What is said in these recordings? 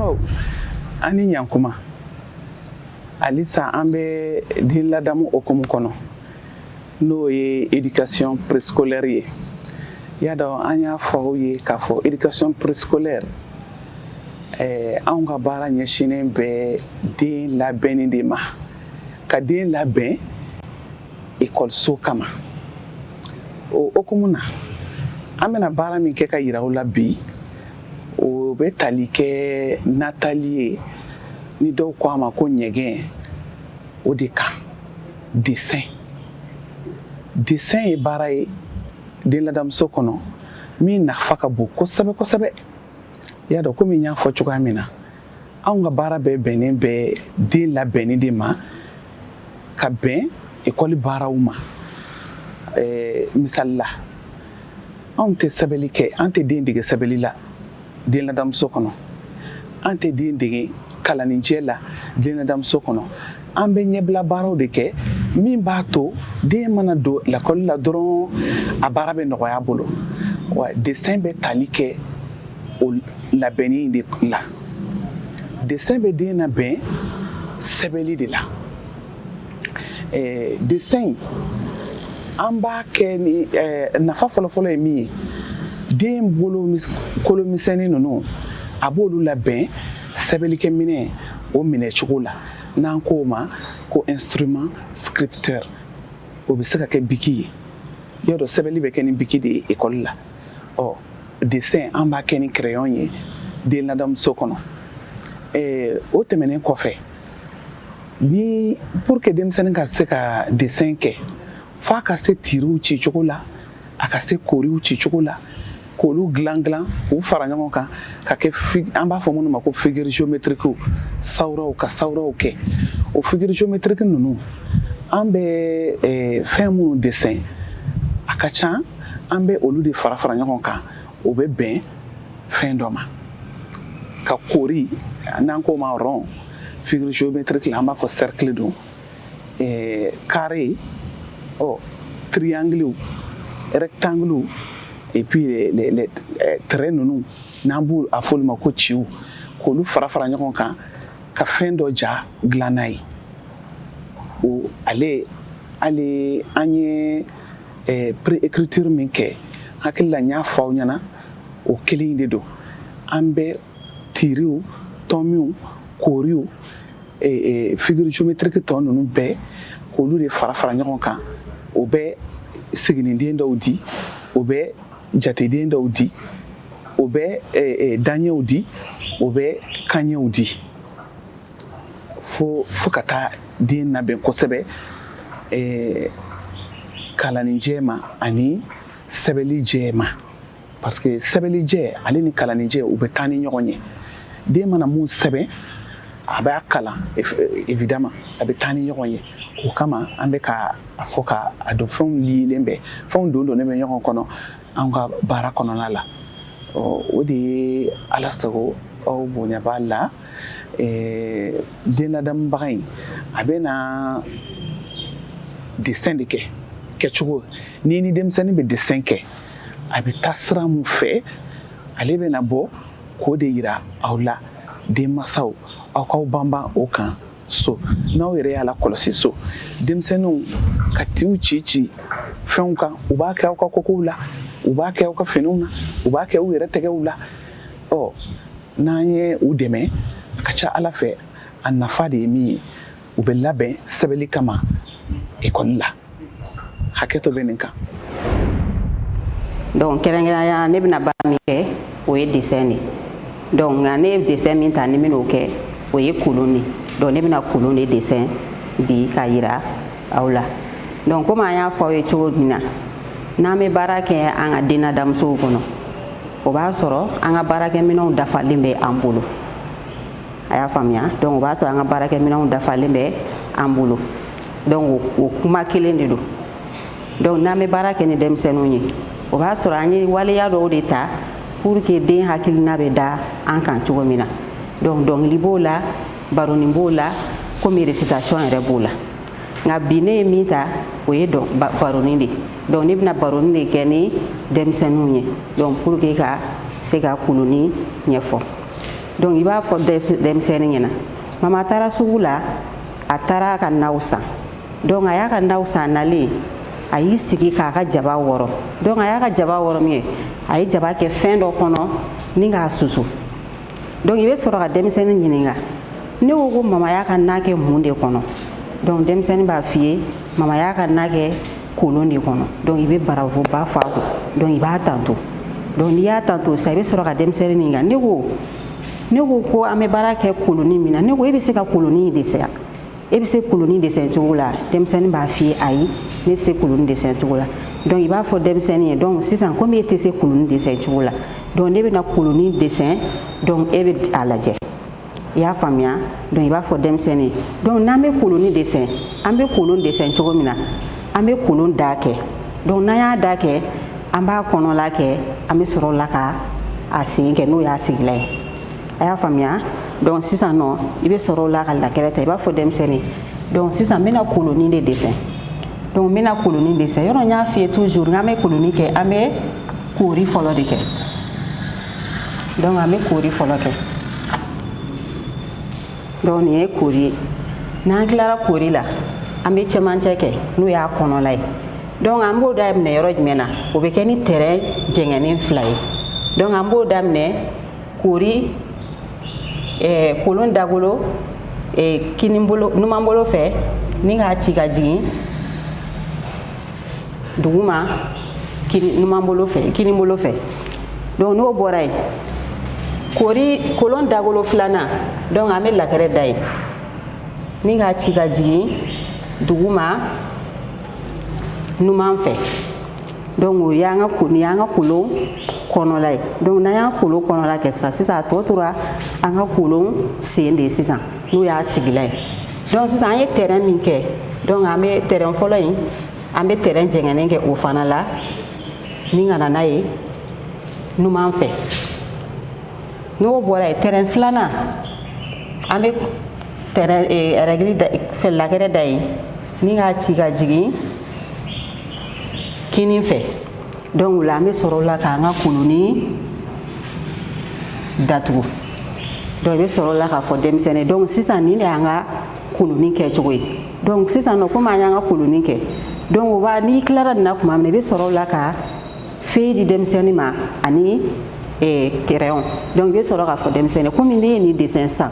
balimaw ani ɲankuma alisa an bɛ den ladamu okumu kɔnɔ n'o ye éducation préscolaire ye y'a dɔn an y'a fɔ aw ye k'a fɔ éducation préscolaire anw ka baara ɲɛsinnen bɛ den labɛnni de ma ka den labɛn ekɔliso kama o okumu na an bɛna baara min kɛ ka yira aw la bi o bɛ tali kɛ natali ye ni dɔw ko a ma ko ɲɛgɛn o de kan dessin ye baara ye den ladamuso kɔnɔ min nafa ka bon kosɛbɛ kosɛbɛ i y'a dɔn komi n y'a fɔ cogoya min na anw ka baara bɛɛ bɛnnen bɛ den labɛnni de ma ka bɛn ekɔli baaraw ma misali la anw tɛ sɛbɛnni kɛ an tɛ den dege sɛbɛnni la den ladamuso kɔnɔ an tɛ den dege kalanijɛ la den ladamuso kɔnɔ an bɛ ɲɛbila baaraw de kɛ min b'a to den mana don lakɔli la dɔrɔn a baara bɛ nɔgɔya a bolo wa dessin bɛ tali kɛ o labɛnni de la dessin bɛ den labɛn sɛbɛnni de la dessin an b'a kɛ ni nafa fɔlɔfɔlɔ ye min ye den bolo kolomisɛnnin ninnu a b'olu labɛn sɛbɛnnikɛminɛn o minɛcogo la n'an k'o ma ko instrument scripteur o bɛ se ka kɛ biki ye i y'a dɔn sɛbɛnni bɛ kɛ ni biki de ye ekɔli la dessin an b'a kɛ ni crayon ye den ladamuso kɔnɔ o tɛmɛnen kɔfɛ ni pour que denmisɛnnin ka se ka dessin kɛ f'a ka se tiriw ci cogo la a ka se koriw ci cogo la k'olu dilan k'u fara ɲɔgɔn kan ka kɛ an b'a fɔ minnu ma ko figure géométrique sawuraw ka sawuraw kɛ o figure géométrique ninnu an bɛ fɛn minnu dessin a ka ca an bɛ olu de fara ɲɔgɔn kan o bɛ bɛn fɛn dɔ ma ka kori n'an k'o ma rond figure géométrique la an b'a fɔ cercle don carré triangle rectangle et puis les traits ninnu n'an b'u a fɔ olu ma ko ciw k'olu fara ɲɔgɔn kan ka fɛn dɔ ja dilan n'a ye o ale an ye pré-écriture min kɛ hakili la n y'a fɔ aw ɲɛna o kelen de don an bɛ tiriw tɔmiw koriw figure géométrique tɔ ninnu bɛɛ k'olu de fara ɲɔgɔn kan o bɛ siginiden dɔw di o bɛ jateden dɔw di o bɛ daɲɛw di o bɛ kaɲɛw di fo ka taa den labɛn kosɛbɛ kalanijɛ ma ani sɛbɛnlijɛ ma parce que sɛbɛnlijɛ ale ni kalanijɛ u bɛ taa ni ɲɔgɔn ye den mana mun sɛbɛn a b'a kalan évidemment a bɛ taa ni ɲɔgɔn ye o kama an bɛ ka a fɔ ka a dɔn fɛnw liilen bɛ fɛnw donnen bɛ ɲɔgɔn kɔnɔ an ka baara kɔnɔna la o de ye ala sago aw bonya b'a la den ladamubaga in a bɛ na dessin de kɛ kɛcogo ni denmisɛnnin bɛ dessin kɛ a bɛ taa sira mun fɛ ale bɛ na bɔ k'o de yira aw la denmansaw aw k'aw banban o kan so n'aw yɛrɛ y'a la kɔlɔsi so denmisɛnninw ka tiw ci fɛnw kan u b'a kɛ aw ka kokow la u b'a kɛ aw ka finiw na u b'a kɛ u yɛrɛ tɛgɛw la n'an ye u dɛmɛ a ka ca ala fɛ a nafa de ye min ye u bɛ labɛn sɛbɛnni kama ekɔli la hakɛtɔ bɛ nin kan. donc kɛrɛnkɛrɛnnenya ne bɛna baara min kɛ o ye dessin de donc nka ne ye dessin min ta ni n bɛn'o kɛ o ye kolon de donc ne bɛna kolon de dessin bi k'a yira aw la donc komi an y'a fɔ aw ye cogo min na n'an bɛ baara kɛ an ka den ladamusow kɔnɔ o b'a sɔrɔ an ka baarakɛminɛnw dafalen bɛ an bolo a y'a faamuya donc o b'a sɔrɔ an ka baarakɛminɛnw dafalen bɛ an bolo donc o kuma kelen de don donc n'an bɛ baara kɛ ni denmisɛnninw ye o b'a sɔrɔ an ye waleya dɔw de ta pour que den hakilina bɛ da an kan cogo min na donc dɔnkili b'o la baroni b'o la komi récitation yɛrɛ b'o la nka bi ne ye min ta o ye baroni de donc ne bɛna baroni de kɛ ni denmisɛnninw ye donc pour que ka se ka kuluni ɲɛfɔ donc i b'a fɔ denmisɛnnin ɲɛna mama taara sugu la a taara ka naw san donc a y'a ka naw san nalen a y'i sigi k'a ka jaba wɔrɔ donc a y'a ka jaba wɔrɔ min kɛ a ye jaba kɛ fɛn dɔ kɔnɔ ni k'a susu donc i bɛ sɔrɔ ka denmisɛnnin ɲininka ne ko mama y'a ka na kɛ mun de kɔnɔ donc denmisɛnnin b'a f'i ye mama y'a ka na kɛ kolon de kɔnɔ donc i bɛ barafuba fɔ a kun donc i b'a tanto donc n'i y'a tanto sisan i bɛ sɔrɔ ka denmisɛnnin ɲininka ne ko an bɛ baara kɛ kolonin min na ne ko e bɛ se ka kolonin dɛsɛ wa e bɛ se kolonin dɛsɛ cogo la denmisɛnnin b'a f'i ye ayi ne tɛ se kolonin dɛsɛ cogo la donc i b'a fɔ denmisɛnnin ye donc sisan komi e tɛ se kolonin dɛsɛ cogo la donc ne bɛna kolonin dɛsɛ donc e bɛ a lajɛ i y'a faamuya donc i b'a fɔ denmisɛnnin ye donc n'an bɛ kolonin dɛsɛ an bɛ kolon dɛsɛ cogo min na an bɛ kolon da kɛ donc n'an y'a da kɛ an b'a kɔnɔla kɛ an bɛ sɔrɔ la ka a sen kɛ n'o y'a sigila ye a y'a faamuya donc sisan nɔ i bɛ sɔrɔ la ka lakɛrɛ ta i b'a fɔ denmisɛnnin donc sisan n bɛna kolonin de dɛsɛ donc n bɛna kolonin dɛsɛ yɔrɔ n y'a f'i ye toujours n'an bɛ kolonin kɛ an bɛ koori fɔlɔ de kɛ donc an bɛ koori fɔlɔ kɛ donc nin ye koori ye n'an tilara koori la an bɛ cɛmancɛ kɛ n'o y'a kɔnɔla ye donc an b'o daminɛ yɔrɔ jumɛn na o bɛ kɛ ni terrain jɛngɛnen 2 ye donc an b'o daminɛ koori kolon dagolo kinibolo numanbolo fɛ ni k'a ci ka jigin duguma numanbolo fɛ kinibolo fɛ donc n'o bɔra yen kolon dagolo 2nan donc an bɛ lakɛrɛ da yen ni k'a ci ka jigin duguma numan fɛ donc o y'an ka kolon kɔnɔla ye donc n'an y'a kolon kɔnɔla kɛ sisan a tɔ tora an ka kolon sen de ye sisan n'o y'a sigila ye donc sisan an ye terrain min kɛ donc an bɛ terrain fɔlɔ in an bɛ terrain jɛngɛnen kɛ o fana la ni ka na n'a ye numan fɛ n'o bɔra yen terrain 2nan an bɛ terrain règle lakɛrɛ da yen ni k'a ci ka jigin kini fɛ donc o la an bɛ sɔrɔ la k'an ka kolonin datugu donc i bɛ sɔrɔ la k'a fɔ denmisɛnnin donc sisan nin de y'an ka kolonin kɛcogo ye donc sisan nɔ komi an y'an ka kolonin kɛ donc o b'a n'i tilara nin na tuma min na i bɛ sɔrɔ la ka fɛn di denmisɛnnin ma ani crayon donc i bɛ sɔrɔ k'a fɔ denmisɛnnin komi ne ye nin dessin sisan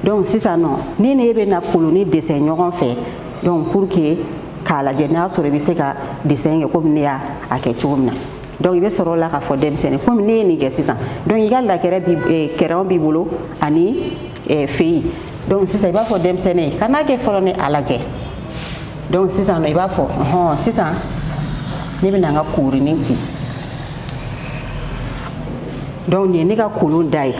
donc sisan nɔ ne ni e bɛ na kolonin dessin ɲɔgɔn fɛ donc pour que k'a lajɛ n'a sɔrɔ i bɛ se ka dessin kɛ komi ne y'a kɛ cogo min na donc i bɛ sɔrɔ la k'a fɔ denmisɛnnin komi ne ye nin kɛ sisan donc i ka lakɛrɛ crayon b'i bolo ani feuille donc sisan i b'a fɔ denmisɛnnin ka n'a kɛ fɔlɔ ni a lajɛ donc sisan i b'a fɔ sisan ne bɛna n ka koorinin ci donc nin ye ne ka kolon da ye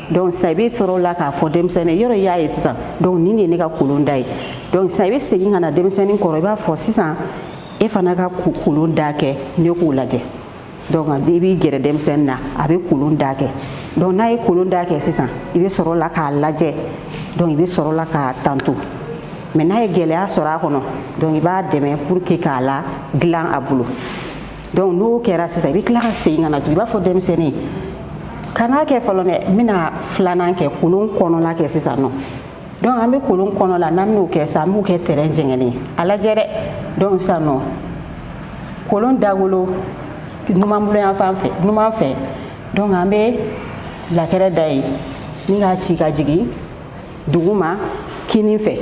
donc sisan i bɛ sɔrɔ la k'a fɔ denmisɛnnin yɔrɔ i y'a ye sisan donc nin de ye ne ka kolon da ye donc sisan i bɛ segin ka na denmisɛnnin kɔrɔ i b'a fɔ sisan e fana ka kolon da kɛ ne k'o lajɛ donc i b'i gɛrɛ denmisɛnnin na a bɛ kolon da kɛ donc n'a ye kolon da kɛ sisan i bɛ sɔrɔ la k'a lajɛ donc i bɛ sɔrɔ la k'a tanto mais n'a ye gɛlɛya sɔrɔ a kɔnɔ donc i b'a dɛmɛ pour que k'a la dilan a bolo donc n'o kɛra sisan i bɛ tila ka segin ka na tugun i b'a fɔ denmisɛnnin kana kɛ fɔlɔ dɛ n bɛna 2nan kɛ kolon kɔnɔla kɛ sisan nɔ donc an bɛ kolon kɔnɔla n'an bɛn'o kɛ sisan an b'o kɛ terrain jɛngɛnen a lajɛ dɛ donc sisan nɔ kolon dagolo numanbolo yan fan fɛ numan fɛ donc an bɛ lakɛrɛ da yen ni k'a ci ka jigin duguma kini fɛ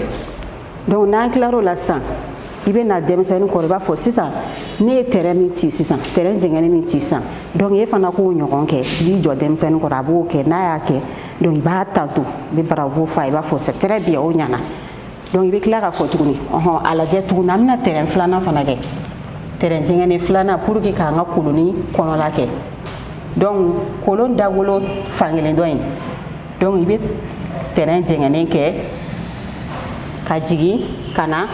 donc n'an tilar'o la sisan i bɛ na denmisɛnnin kɔrɔ i b'a fɔ sisan ne ye terrain min ci sisan terrain jɛngɛnen min ci sisan donc e fana k'o ɲɔgɔn kɛ i b'i jɔ denmisɛnnin kɔrɔ a b'o kɛ n'a y'a kɛ donc i b'a tanto i bɛ bravo fɔ a ye i b'a fɔ c'est très bien o ɲana donc i bɛ tila k'a fɔ tuguni a lajɛ tuguni an bɛna terrain 2nan fana kɛ terrain jɛngɛnen 2nan pour que k'an ka kolonin kɔnɔla kɛ donc kolon dagolo fankelen dɔ in donc i bɛ terrain jɛngɛnen kɛ ka jigin ka na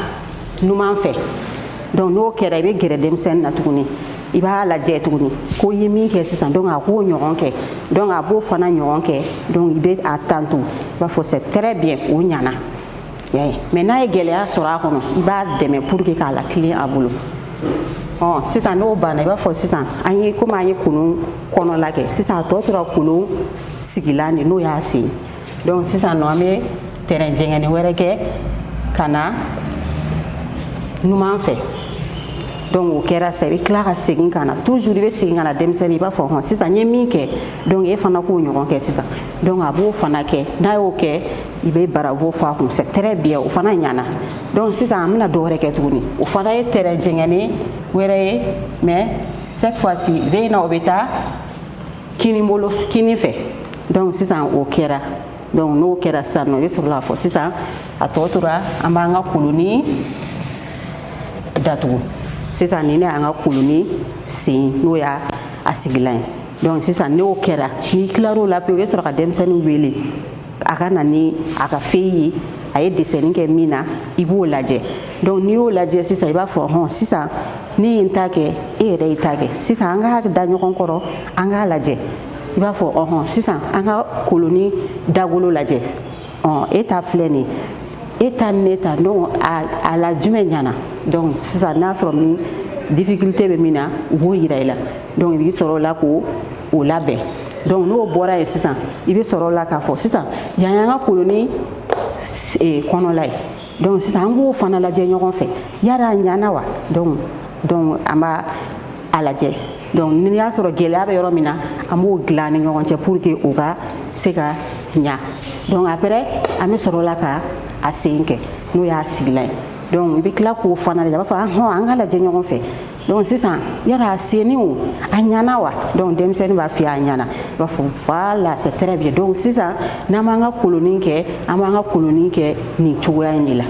numan fɛ donc n'o kɛra i bɛ gɛrɛ denmisɛnnin na tuguni i b'a lajɛ tuguni ko i ye min kɛ sisan donc a k'o ɲɔgɔn kɛ donc a b'o fana ɲɔgɔn kɛ donc i bɛ a tanto i b'a fɔ c'est très bien o ɲana mais n'a ye gɛlɛya sɔrɔ a kɔnɔ i b'a dɛmɛ pour que k'a latilen a bolo sisan n'o banna i b'a fɔ sisan komi an ye kolon kɔnɔla kɛ sisan a tɔ tora kolon sigilan de n'o y'a sen donc sisan nɔ an bɛ tɛrɛn jɛngɛni wɛrɛ kɛ ka na numan fɛ donc o kɛra sa i bɛ tila ka segin ka na toujours i bɛ segin ka na denmisɛnnin i b'a fɔ hɔn sisan n ye min kɛ donc e fana k'o ɲɔgɔn kɛ sisan donc a b'o fana kɛ n'a y'o kɛ i bɛ baravo fɔ a kun c'est très bien o fana ɲana donc sisan an bɛna dɔ wɛrɛ kɛ tuguni o fana ye tɛrɛn jɛngɛni wɛrɛ ye mais cette fois-ci Zeyina o bɛ taa kini fɛ donc sisan o kɛra donc n'o kɛra sisan nɔ i bɛ sɔrɔ k'a fɔ sisan a tɔ tora an b'an ka koloni datugu sisan nin ne y'an ka koloni sen n'o y'a sigilan ye donc sisan n'o kɛra n'i tilar'o la pewu i bɛ sɔrɔ ka denmisɛnnin wele a ka na ni a ka fɛn ye a ye dessin kɛ min na i b'o lajɛ donc n'i y'o lajɛ sisan i b'a fɔ hɔn sisan ne ye n ta kɛ e yɛrɛ y'i ta kɛ sisan an ka da ɲɔgɔn kɔrɔ an k'a lajɛ i b'a fɔ ɔhɔn sisan an ka koloni dagolo lajɛ e ta filɛ nin e ta ni ne ta donc a la jumɛn ɲana donc sisan n'a sɔrɔ min difficulté bɛ min na u b'o yira i la donc i bɛ sɔrɔ o la k'o labɛn donc n'o bɔra yen sisan i bɛ sɔrɔ o la k'a fɔ sisan yan y'an ka koloni kɔnɔla ye donc sisan an b'o fana lajɛ ɲɔgɔn fɛ yala a ɲana wa donc an b'a a lajɛ donc n'i y'a sɔrɔ gɛlɛya bɛ yɔrɔ min na an b'o dilan ni ɲɔgɔn cɛ pour que o ka se ka ɲa donc après an bɛ sɔrɔ la ka a sen kɛ n'o y'a sigilan ye donc i bɛ tila k'o fana lajɛ a b'a fɔ hɔn an ka lajɛ ɲɔgɔn fɛ donc sisan yala a senni o a ɲana wa donc denmisɛnnin b'a f'i ye a ɲana i b'a fɔ voilà c'est très bien donc sisan n'an b'an ka koloni kɛ an b'an ka koloni kɛ nin cogoya in de la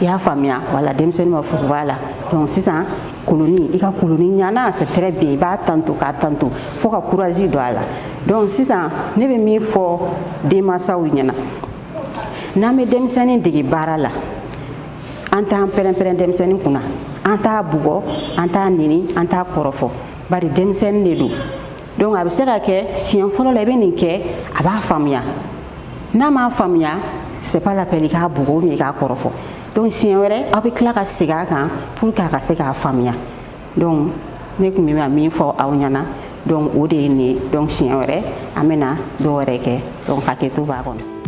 i y'a faamuya wala denmisɛnnin b'a fɔ voilà donc sisan koloni i ka koloni ɲana c'est très bien i b'a tanto k'a tanto fo ka courage don a la donc sisan ne bɛ min fɔ denmansaw ɲɛna n'an bɛ denmisɛnnin dege baara la an t'an pɛrɛn-pɛrɛn denmisɛnnin kunna an t'a bugɔ an t'a nɛni an t'a kɔrɔfɔ bari denmisɛnnin de don donc a bɛ se ka kɛ siɲɛ fɔlɔ la i bɛ nin kɛ a b'a faamuya n'a m'a faamuya c'est pas la peine i k'a bugɔ ou bien i k'a kɔrɔfɔ donc siɲɛ wɛrɛ aw bɛ tila ka segin a kan pour que a ka se k'a faamuya donc ne tun bɛ min fɔ aw ɲɛna donc o de ye nin ye donc siɲɛ wɛrɛ an bɛna dɔ wɛrɛ kɛ donc hakɛto b'a kɔnɔ.